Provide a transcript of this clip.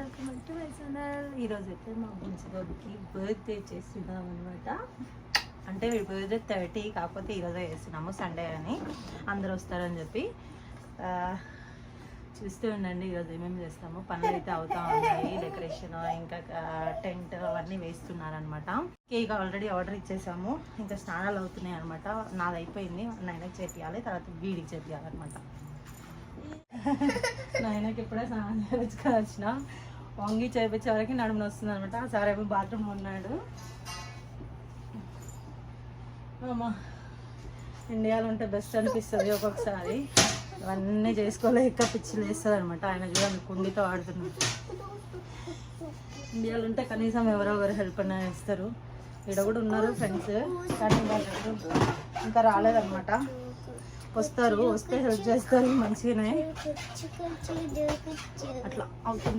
Welcome to my channel. ఈరోజు అయితే మా బుజ్జిబాబుకి బర్త్డే చేస్తున్నాం అనమాట. అంటే వీడి బర్త్డే 30, కాకపోతే ఈరోజే చేస్తున్నాము సండే అని, అందరూ వస్తారని చెప్పి. చూస్తూ ఉండండి ఈరోజు ఏమేమి చేస్తాము. పనులు అయితే అవుతా ఉన్నాయి, డెకరేషన్ ఇంకా టెంట్ అవన్నీ వేస్తున్నారనమాట. కేక్ ఆల్రెడీ ఆర్డర్ ఇచ్చేసాము, ఇంకా స్నానాలు అవుతున్నాయి అనమాట. నాది అయిపోయింది, నాయనకి చేపియాలి, తర్వాత వీడికి చేపియాలన్నమాట. నాయనకి ఇప్పుడే స్నానం చేయించుకొని వచ్చిన, వంగి చేయించే వరకు నడుమున వస్తుంది అనమాట. సార్ ఏమో బాత్రూమ్ ఉన్నాడు. అమ్మా ఇండియాలో ఉంటే బెస్ట్ అనిపిస్తుంది ఒక్కొక్కసారి, అవన్నీ చేసుకోలేక పిచ్చిలు వేస్తుంది అనమాట. ఆయన చూడండి కుండితో ఆడుతున్నాడు. ఇండియాలో ఉంటే కనీసం ఎవరో ఒకరు హెల్ప్ అయినా ఇస్తారు. ఇక్కడ కూడా ఉన్నారు ఫ్రెండ్స్, కానీ వాళ్ళు ఇంకా రాలేదన్నమాట. వస్తారు, వస్తే హెల్ప్ చేస్తారు మంచిగానే. అట్లా అవుతుంది.